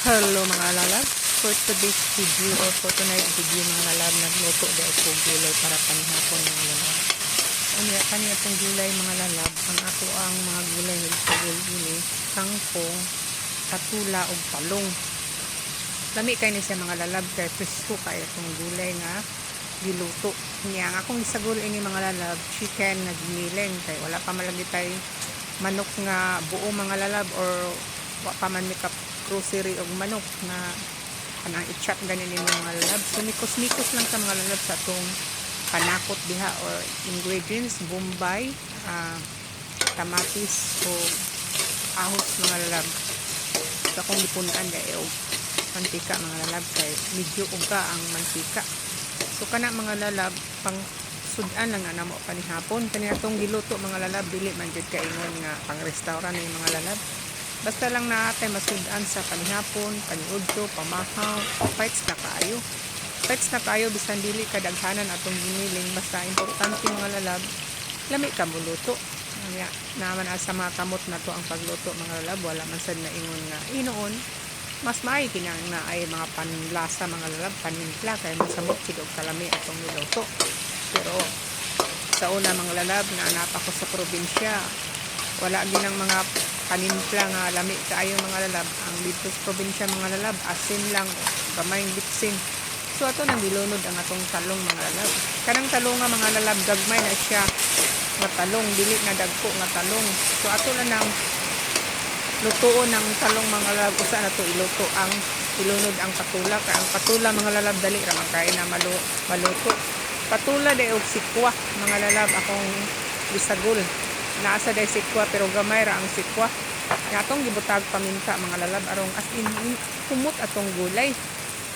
Hello mga lalab, for today's video or for tonight's video mga lalab, nagluto dahil po gulay para panihapon mga lalab. Kanya itong gulay mga lalab, ang ato ang mga gulay ng pagul ini, kangkong, katula o talong. Lami kayo niya mga lalab, kaya presko kayo itong gulay nga giluto. Niya ang akong isagol ini mga lalab, chicken na giniling, kaya wala pa malagi tayo manok nga buo mga lalab or wa pa man makeup grocery o manok na kanang i-chop ganin ninyo mga lalab. So mikos-mikos lang sa mga lalab sa itong panakot diha or ingredients, bombay, kamatis o ahos mga lalab. So kung lipunan dahil o mantika mga lalab kay medyo uga ang mantika. So kana mga lalab pang sudan lang na mo panihapon kaniya itong giluto mga lalab, dili man jud kaingon nga pang restaurant ng mga lalab. Basta lang natin masudan sa panihapon, paniudto, pamahaw, fights na kayo. Fights na kayo, bisan dili kadaghanan atong giniling. Basta importante mga lalab, lami ka muluto. Naman asa mga kamot na to ang pagluto mga lalab, wala man sad na ingon nga inoon. Mas maay kinang na ay mga panlasa mga lalab, panimpla, kaya masamot sigog kalami atong niluto. Pero sa una mga lalab, naanap ako sa probinsya, wala ginang mga panimpla nga lami kaayo mga lalab. Ang dito sa probinsya mga lalab, asin lang, gamayng bitsin. So ato nang dilunod ang atong talong mga lalab. Kanang talong nga mga lalab, gagmay na siya nga talong, dili na dagko nga talong. So ato na nang lutuon ng talong mga lalab, usa na to iluto ang ilunod ang patula. Kaya ang patula mga lalab, dali ramang kaya na maluto. Patula day og sikwa mga lalab akong bisagol. Naasa day sikwa pero gamay ra ang sikwa. Atong gibutag paminta mga lalab arong as in kumot atong gulay.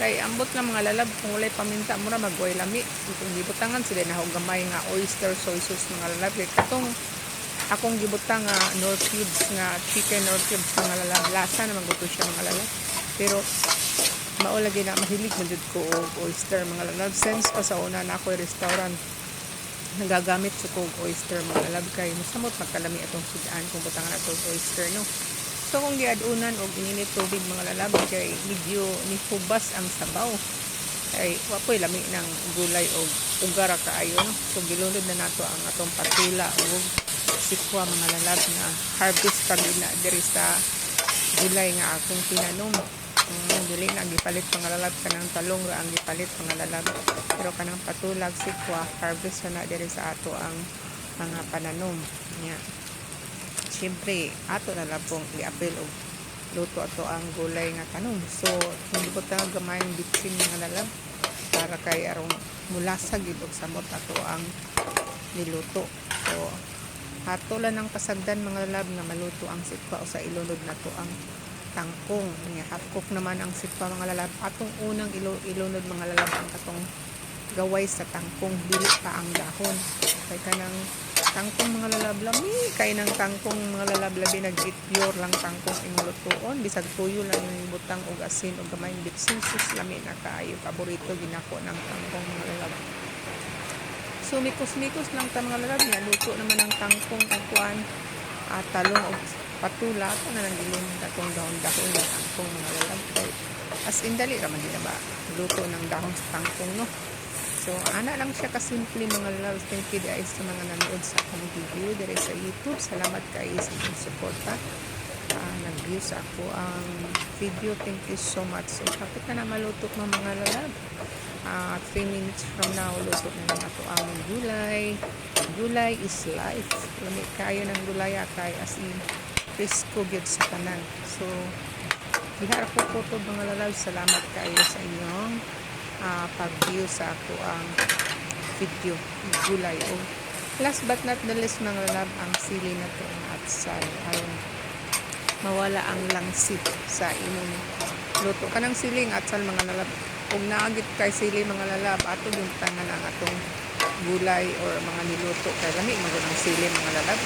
Kay ambot na mga lalab kung walay paminta mura magway lami. Kung gibutangan sila na gamay nga oyster soy sauce mga lalab. Kay katong akong gibutang nga nor cubes nga chicken nor cubes mga lalab, lasa na maguto siya mga lalab. Pero maulagi na mahilig man jud ko og oyster mga lalab. Since pa sa una na ako'y restaurant, nagagamit sa kog oyster mga lalab, kay masamot magkalami atong sudan kung butangan atong oyster no. So kung giadunan og ininit tubig mga lalab, kay medyo nihubas ang sabaw, kay wapoy lami ng gulay og ugara kaayo no. So gilunod na nato ang atong patula og sikwa mga lalab na harvest pag na diri sa gulay nga akong tinanom. Dili na gipalit pangalalab kanang talong ra ang gipalit pangalalab, pero kanang patulag sikwa harvest na diri sa ato ang mga pananom nya. Siyempre ato na lang pong i-apil og luto ato ang gulay nga tanom. So hindi ko ta gamay ang bitsin mga lalab para kay arong mulasag gid og samot ato ang niluto. So ato lang ng pasagdan mga lalab nga maluto ang sikwa o sa ilunod na to ang tangkong. Half cook naman ang sikwa mga lalab. Atong unang ilunod mga lalab ang katong gaway sa tangkong, dili pa ang dahon. Kay kanang tangkong mga lalab lami, kay nang tangkong mga lalab labi nag-eat pure lang tangkong inglutoon, bisag tuyo lang yung butang og asin og gamay bitsin, sus lami na kaayo. Paborito ginako ng tangkong mga lalab. So mikos-mikos lang ta mga lalab niya, luto naman ang tangkong og kuan, talong og patula ito na nang ilong datong dahon-dahon ng tangkong mga lalab. As in dali raman din na ba luto ng dahon sa tangkong no. So ana lang siya kasimple mga lalab. Thank you guys sa mga nanood sa akong video diri sa YouTube. Salamat kayo sa inyong suporta. Nag-view sa ako ang video. Thank you so much. So kapit na maluto ng mga lalab. 3 minutes from now luto na lang ako ang gulay. Gulay is life. Lamig kayo ng gulay kay as in presko gyud sa tanan. So diha ko po to mga lalab. Salamat kayo sa inyong pag-view sa ako ang video gulay. Last but not the least mga lalab, ang sili na to at sal aron mawala ang langsit sa imong luto. Kanang siling at sal mga lalab, ug naagit kay sili mga lalab, ato yung tangan ang atong gulay or mga niluto kay lami magandang sili mga lalab.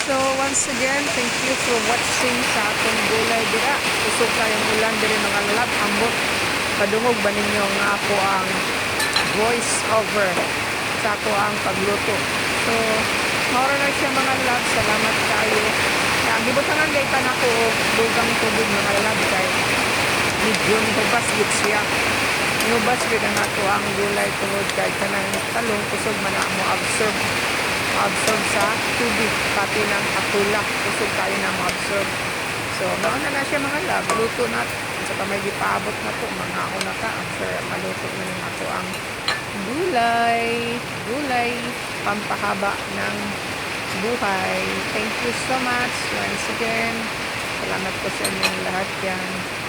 So once again, thank you for watching sa atong gulay dira. Usog kayong ulan diri mga lalab, ambot padungog ba ninyo nga ako ang voice over sa ako ang pagluto. So maura na siya mga lalab. Salamat kayo. Gibutangan gay pa nako og dugang tubig mga lalab kay medyo hubas gid siya. Hubas gid ang ato ang gulay tungod kay kanang talong kusog man na mo absorb sa tubig pati ng akula kusog kayo na mo absorb. So mao na siya mga love, luto na sa kamay gipaabot na to mga ako na ka after maluto na ng ato ang gulay pampahaba ng buhay. Thank you so much once again. Salamat po sa inyong lahat yan.